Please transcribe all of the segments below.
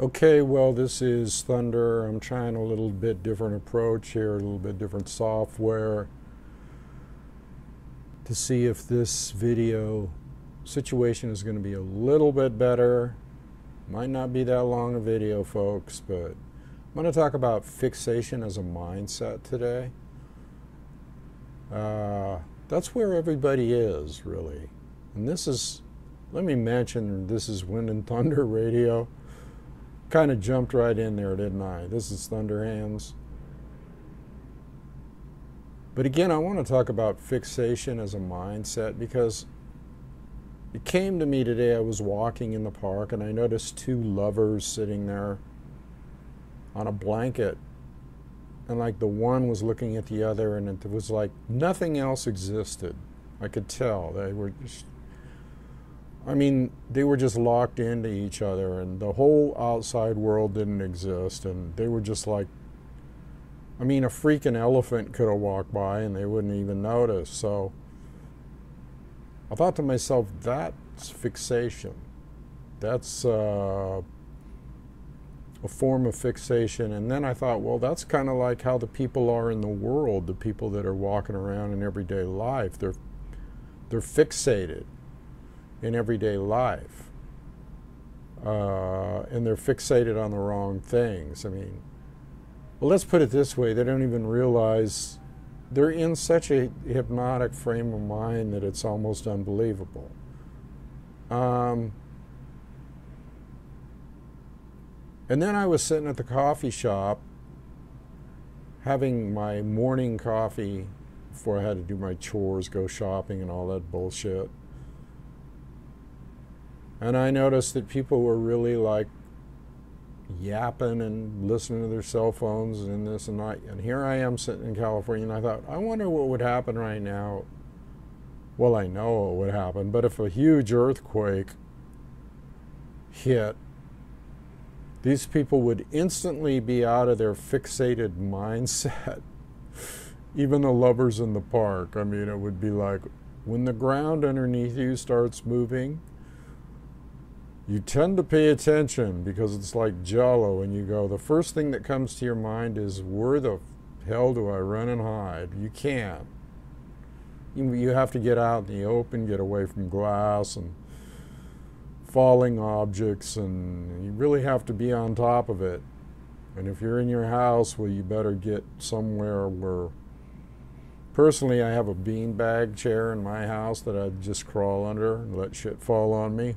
Okay, well, this is Thunder. I'm trying a little bit different approach here, a little bit different software to see if this video situation is going to be a little bit better. Might not be that long a video, folks, but I'm going to talk about fixation as a mindset today. That's where everybody is, really. And this is, let me mention, this is Wind and Thunder Radio. Kind of jumped right in there, didn't I? This is Thunder Hands. But again, I want to talk about fixation as a mindset because it came to me today. I was walking in the park and I noticed two lovers sitting there on a blanket. And like the one was looking at the other, and it was like nothing else existed. I could tell they were just, they were just locked into each other, and the whole outside world didn't exist, and they were just like, a freaking elephant could have walked by and they wouldn't even notice. So I thought to myself, that's fixation. That's a form of fixation. And then I thought, well, that's kind of like how the people are in the world, the people that are walking around in everyday life. They're fixated in everyday life. And they're fixated on the wrong things. Well, let's put it this way. They don't even realize they're in such a hypnotic frame of mind that it's almost unbelievable. And then I was sitting at the coffee shop having my morning coffee before I had to do my chores, go shopping and all that bullshit. And I noticed that people were really like yapping and listening to their cell phones and this and that. And here I am sitting in California, and I thought, I wonder what would happen right now. Well, I know what would happen, but if a huge earthquake hit, these people would instantly be out of their fixated mindset. Even the lovers in the park. It would be like, when the ground underneath you starts moving, you tend to pay attention because it's like Jell-O, and you go, the first thing that comes to your mind is, where the hell do I run and hide? You can't. You have to get out in the open, get away from glass and falling objects, and you really have to be on top of it. And if you're in your house, well, you better get somewhere where, personally, I have a beanbag chair in my house that I just crawl under and let shit fall on me.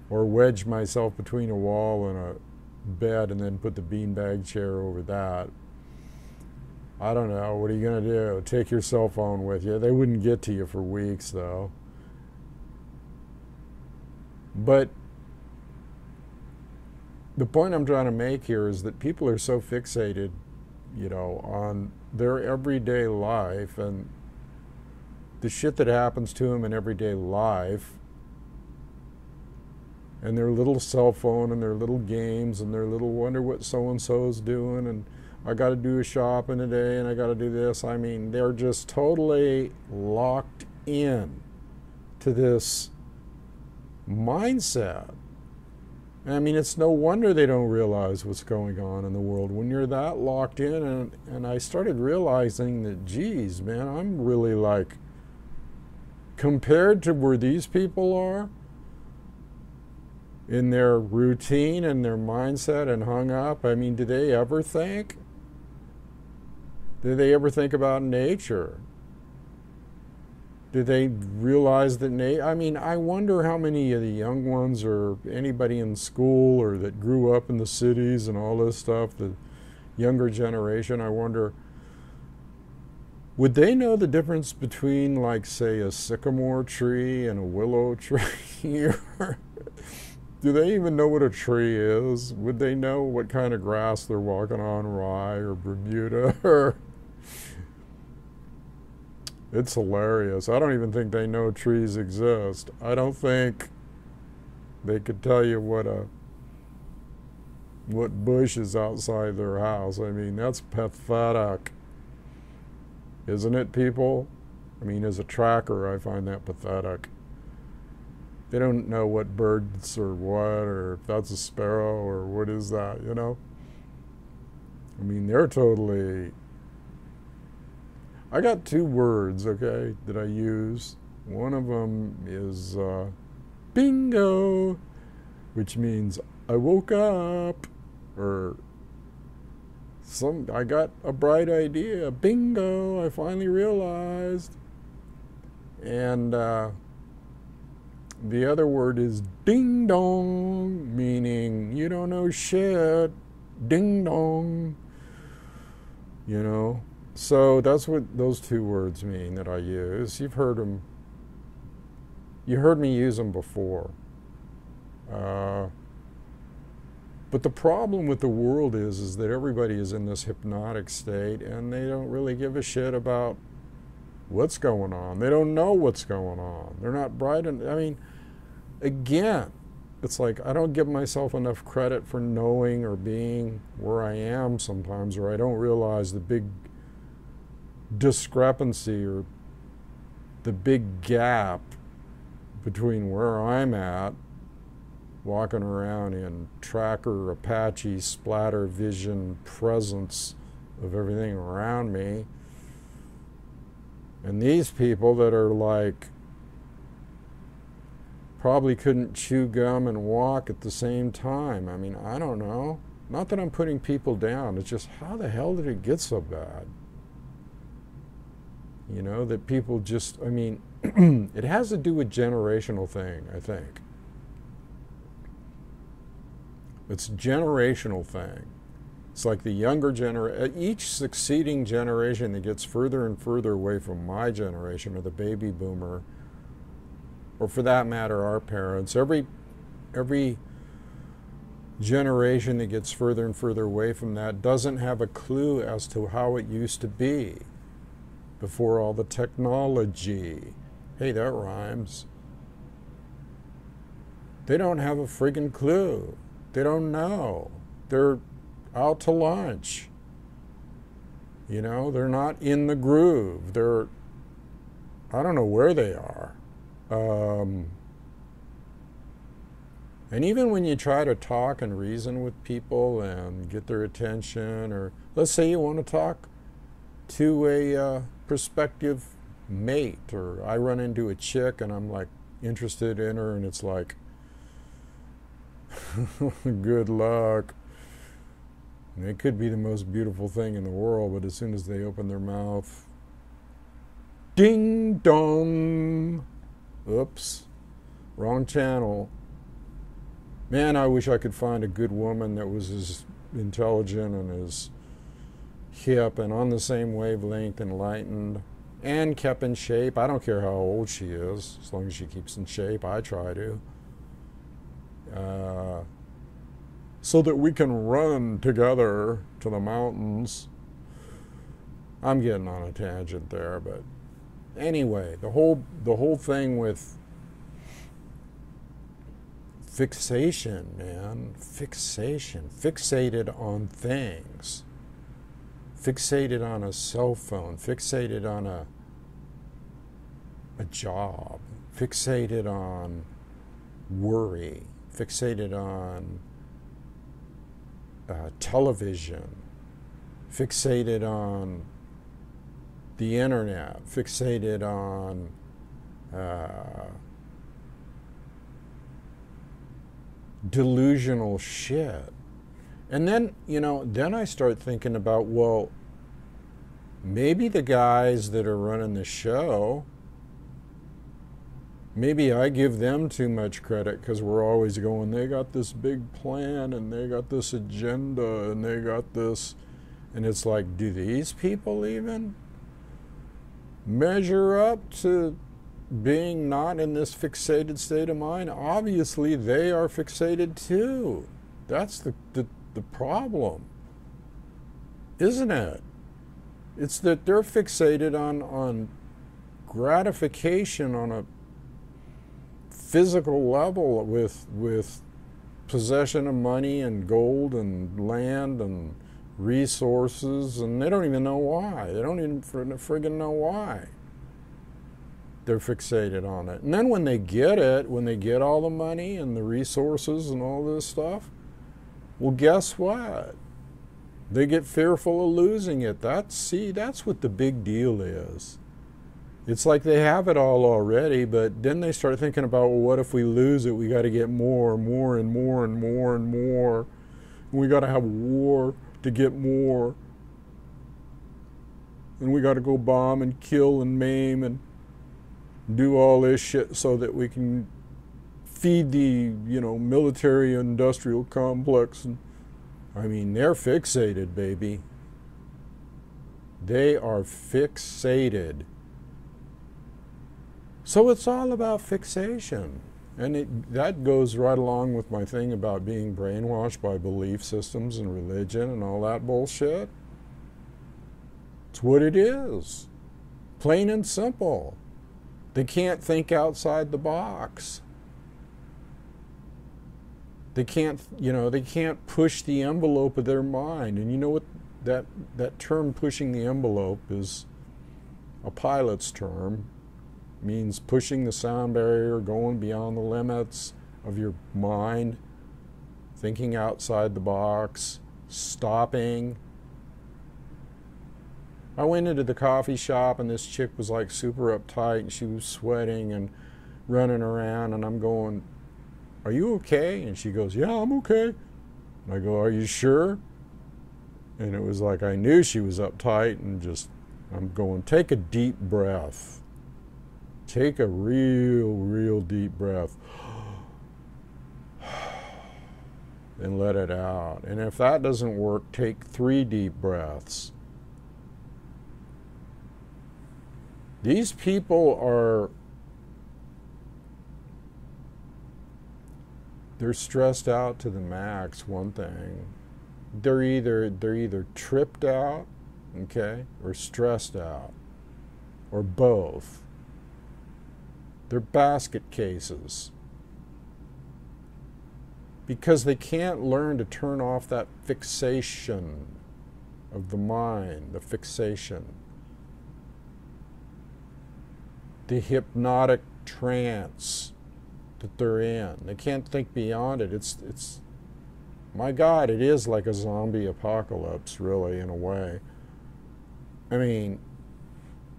Or wedge myself between a wall and a bed and then put the beanbag chair over that. I don't know. What are you going to do? Take your cell phone with you? They wouldn't get to you for weeks, though. But the point I'm trying to make here is that people are so fixated, on their everyday life and the shit that happens to them in everyday life, and their little cell phone and their little games and their little wonder what so-and-so's doing, and I got to do a shopping today and I got to do this. They're just totally locked in to this mindset. It's no wonder they don't realize what's going on in the world when you're that locked in. And I started realizing that, geez, man, I'm really like, compared to where these people are in their routine and their mindset and hung up, do they ever think? Do they ever think about nature? Do they realize that I wonder how many of the young ones or anybody in school or that grew up in the cities and all this stuff, the younger generation, I wonder, would they know the difference between, like, say, a sycamore tree and a willow tree? Do they even know what a tree is? Would they know what kind of grass they're walking on, rye or Bermuda? It's hilarious. I don't even think they know trees exist. I don't think they could tell you what bush is outside their house. That's pathetic. Isn't it, people? As a tracker, I find that pathetic. They don't know what birds or what, or if that's a sparrow or what is that, you know? I mean, they're totally... I got two words, okay, that I use. One of them is bingo, which means I woke up, or I got a bright idea, bingo, I finally realized. And the other word is ding dong, meaning you don't know shit, ding dong, you know. So that's what those two words mean that I use. You've heard them. You heard me use them before. But the problem with the world is that everybody is in this hypnotic state and they don't really give a shit about what's going on. They don't know what's going on. They're not bright. I mean, again, it's like I don't give myself enough credit for knowing or being where I am sometimes, or I don't realize the big discrepancy or the big gap between where I'm at, walking around in tracker, Apache, splatter vision presence of everything around me, and these people that are like probably couldn't chew gum and walk at the same time. I mean, I don't know. Not that I'm putting people down. It's just, how the hell did it get so bad? You know, that people just, I mean, it has to do with generational thing, I think. It's a generational thing. It's like the younger generation, each succeeding generation that gets further and further away from my generation, or the baby boomer, or for that matter, our parents, every generation that gets further and further away from that doesn't have a clue as to how it used to be before all the technology. Hey, that rhymes. They don't have a friggin' clue. They don't know. They're out to lunch. You know, they're not in the groove. They're, I don't know where they are. And even when you try to talk and reason with people and get their attention, or let's say you want to talk to a prospective mate, or I run into a chick and I'm like interested in her, and it's like, good luck. And it could be the most beautiful thing in the world, but as soon as they open their mouth, ding dong, oops, wrong channel. Man, I wish I could find a good woman that was as intelligent and as hip and on the same wavelength, enlightened, and kept in shape. I don't care how old she is, as long as she keeps in shape. I try to. So that we can run together to the mountains. I'm getting on a tangent there, but anyway, the whole thing with fixation, man, fixation, fixated on things, fixated on a cell phone, fixated on a job, fixated on worry, fixated on television, fixated on the internet, fixated on delusional shit. And then, you know, then I start thinking about, well, maybe the guys that are running the show, maybe I give them too much credit because we're always going, they got this big plan and they got this agenda and they got this. And it's like, do these people even measure up to being not in this fixated state of mind? Obviously, they are fixated too. That's the problem, isn't it? It's that they're fixated on gratification on a physical level with possession of money and gold and land and resources, and they don't even know why. They don't even friggin' know why. They're fixated on it. And then when they get it, when they get all the money and the resources and all this stuff, well, guess what? They get fearful of losing it. That's what the big deal is. It's like they have it all already, but then they start thinking about, well, what if we lose it? We got to get more and more and more and more and more. And we got to have war to get more. And we got to go bomb and kill and maim and do all this shit so that we can feed the, military industrial complex. And I mean, they're fixated, baby. They are fixated. So it's all about fixation. And that goes right along with my thing about being brainwashed by belief systems and religion and all that bullshit. It's what it is. Plain and simple. They can't think outside the box. They can't, they can't push the envelope of their mind. And you know what that term, pushing the envelope, is a pilot's term. It means pushing the sound barrier, going beyond the limits of your mind, thinking outside the box, stopping. I went into the coffee shop and this chick was like super uptight and she was sweating and running around, and I'm going, "Are you okay?" And she goes, "Yeah, I'm okay." And I go, "Are you sure?" And it was like I knew she was uptight, and I'm going, take a deep breath. Take a real deep breath. And let it out. And if that doesn't work, take 3 deep breaths. These people they're stressed out to the max, one thing. They're either tripped out, okay, or stressed out, or both. They're basket cases. Because they can't learn to turn off that fixation of the mind, the fixation. The hypnotic trance that they're in. They can't think beyond it. It's my God, it is like a zombie apocalypse, really, in a way. I mean,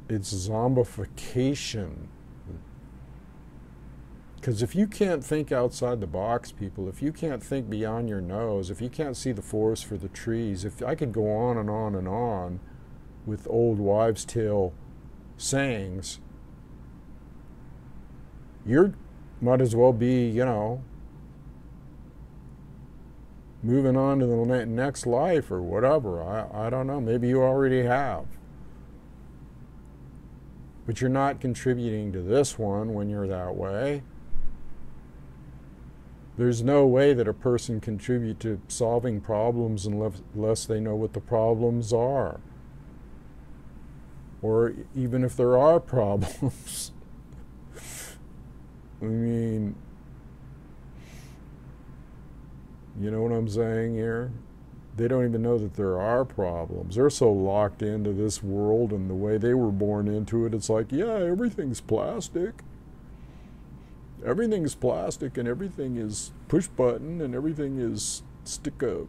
it's zombification. Because if you can't think outside the box, people, if you can't think beyond your nose, if you can't see the forest for the trees, if I could go on and on and on with old wives' tale sayings, you might as well be, moving on to the next life or whatever. I don't know. Maybe you already have. But you're not contributing to this one when you're that way. There's no way that a person contribute to solving problems unless they know what the problems are. Or even if there are problems. I mean, you know what I'm saying here? They don't even know that there are problems. They're so locked into this world and the way they were born into it. It's like, yeah, everything's plastic. Everything's plastic and everything is push button and everything is stick a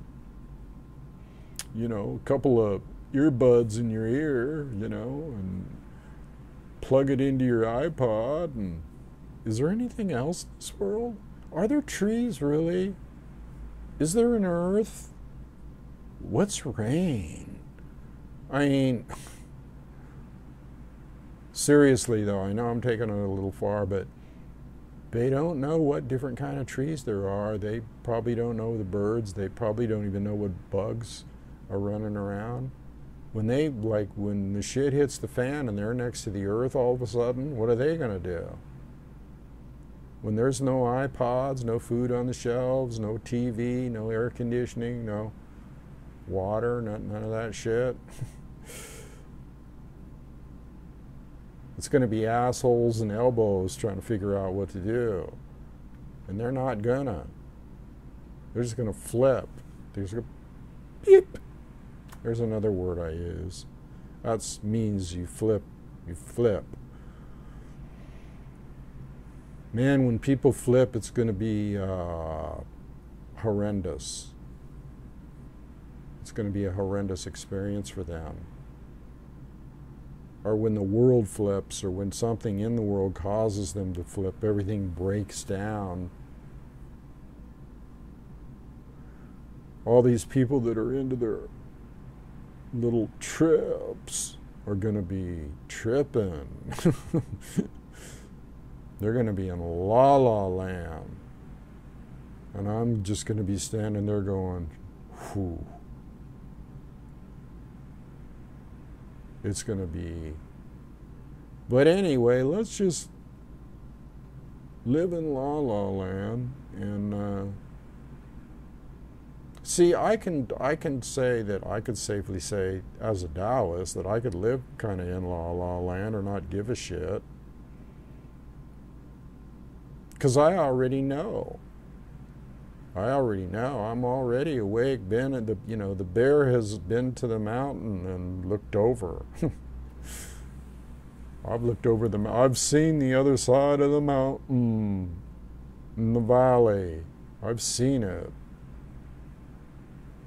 couple of earbuds in your ear, and plug it into your iPod. And is there anything else in this world? Are there trees, really? Is there an earth? What's rain? I mean, seriously though, I know I'm taking it a little far, but they don't know what different kind of trees there are. They probably don't know the birds. They probably don't even know what bugs are running around. When the shit hits the fan and they're next to the earth all of a sudden, what are they going to do? When there's no iPods, no food on the shelves, no TV, no air conditioning, no water, none of that shit. It's going to be assholes and elbows trying to figure out what to do. And they're not gonna. They're just going to flip. They're just going to beep. There's another word I use. That means you flip. You flip. Man, when people flip, it's going to be horrendous. It's going to be a horrendous experience for them. Or when the world flips, or when something in the world causes them to flip, everything breaks down. All these people that are into their little trips are going to be tripping. They're going to be in la la land. And I'm just going to be standing there going, whew. It's going to be... But anyway, let's just live in la la land. And see, I can say that I could safely say, as a Taoist, that I could live kind of in la la land or not give a shit. Because I already know. I'm already awake. Been at the, the bear has been to the mountain and looked over. I've looked over I've seen the other side of the mountain, in the valley. I've seen it.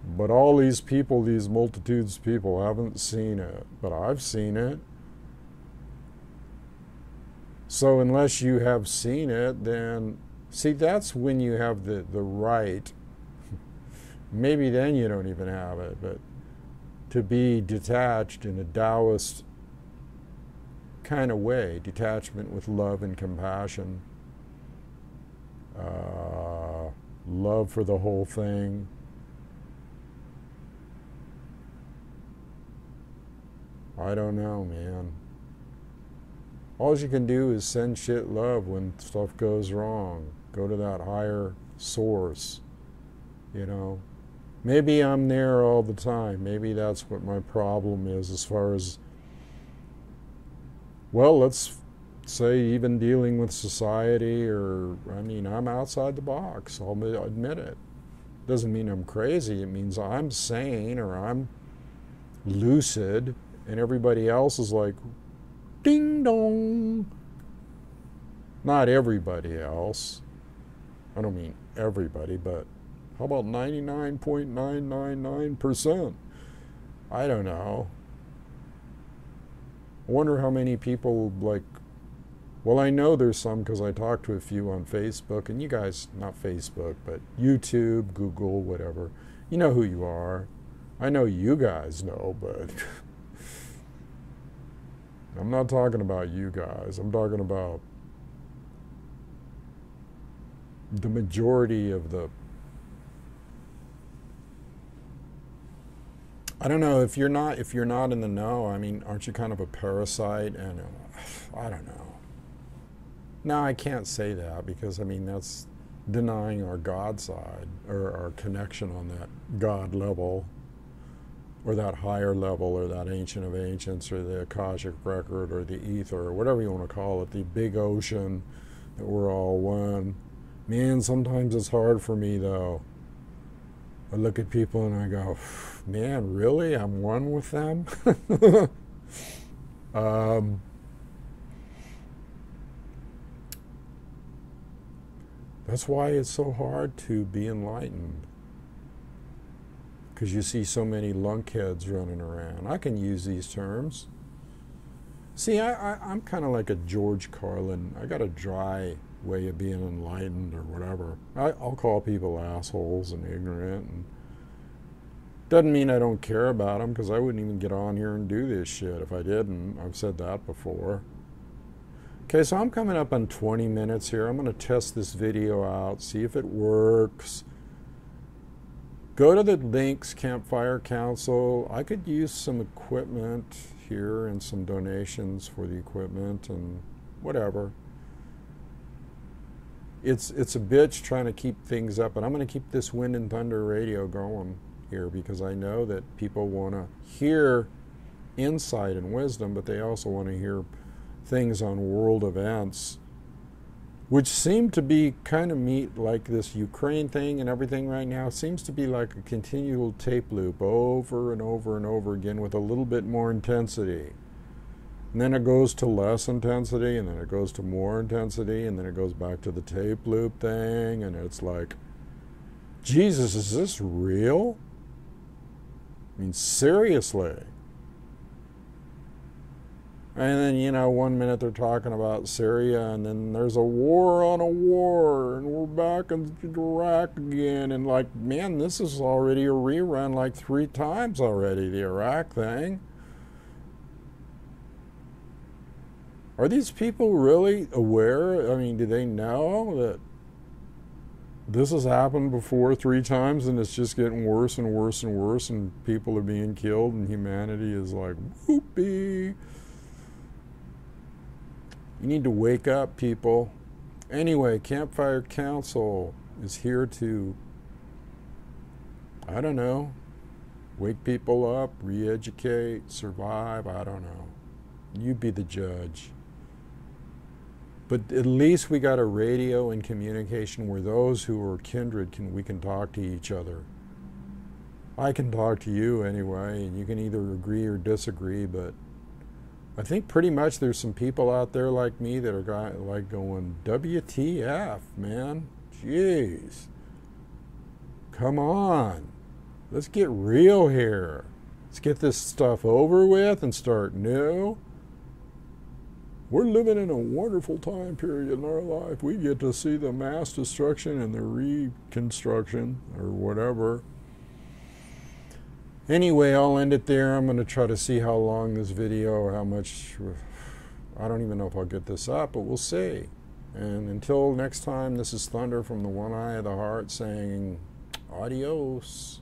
But all these people, these multitudes of people, haven't seen it. But I've seen it. So unless you have seen it, then... See, that's when you have the right. Maybe then you don't even have it, but to be detached in a Taoist kind of way, detachment with love and compassion, love for the whole thing. I don't know, man. All you can do is send shit love when stuff goes wrong. Go to that higher source, Maybe I'm there all the time. Maybe that's what my problem is as far as, well, let's say even dealing with society I'm outside the box. I'll admit it. Doesn't mean I'm crazy. It means I'm sane or I'm lucid and everybody else is like, ding dong. Not everybody else. I don't mean everybody, but how about 99.999%? I don't know. I wonder how many people well, I know there's some because I talked to a few on Facebook, and you guys, not Facebook, but YouTube, Google, whatever. You know who you are. I know you guys know, but I'm not talking about you guys. I'm talking about the majority of the... I don't know, if you're not in the know, aren't you kind of a parasite? And I don't know. No, I can't say that because that's denying our God side or our connection on that God level or that higher level or that Ancient of Ancients or the Akashic Record or the ether or whatever you want to call it, the big ocean that we're all one. Man, sometimes it's hard for me though. I look at people and I go, man, really? I'm one with them? That's why it's so hard to be enlightened. Because you see so many lunkheads running around. I can use these terms. See, I'm kind of like a George Carlin. I got a dry way of being enlightened or whatever. I'll call people assholes and ignorant. And doesn't mean I don't care about them, because I wouldn't even get on here and do this shit if I didn't. I've said that before. Okay, so I'm coming up on 20 minutes here. I'm going to test this video out, see if it works. Go to the links, Campfire Council. I could use some equipment here and some donations for the equipment and whatever. It's a bitch trying to keep things up, and I'm going to keep this Wind and Thunder radio going here because I know that people want to hear insight and wisdom, but they also want to hear things on world events, which seem to be kind of meat like this Ukraine thing and everything right now. Seems to be like a continual tape loop over and over and over again with a little bit more intensity. And then it goes to less intensity, and then it goes to more intensity, and then it goes back to the tape loop thing, and it's like, Jesus, is this real? I mean, seriously. And then, you know, 1 minute they're talking about Syria, and then there's a war on a war, and we're back in Iraq again, and like, man, this is already a rerun like 3 times already, the Iraq thing. Are these people really aware? I mean, do they know that this has happened before 3 times and it's just getting worse and worse and worse, and people are being killed and humanity is like, whoopee. You need to wake up, people. Anyway, Campfire Council is here to, I don't know, wake people up, re-educate, survive, I don't know. You be the judge. But at least we got a radio and communication where those who are kindred we can talk to each other. I can talk to you anyway, and you can either agree or disagree, but I think pretty much there's some people out there like me that are like going, WTF, man? Jeez. Come on. Let's get real here. Let's get this stuff over with and start new. We're living in a wonderful time period in our life. We get to see the mass destruction and the reconstruction or whatever. Anyway, I'll end it there. I'm going to try to see how long this video, how much, I don't even know if I'll get this up, but we'll see. And until next time, this is Thunder from the One Eye of the Heart saying adios.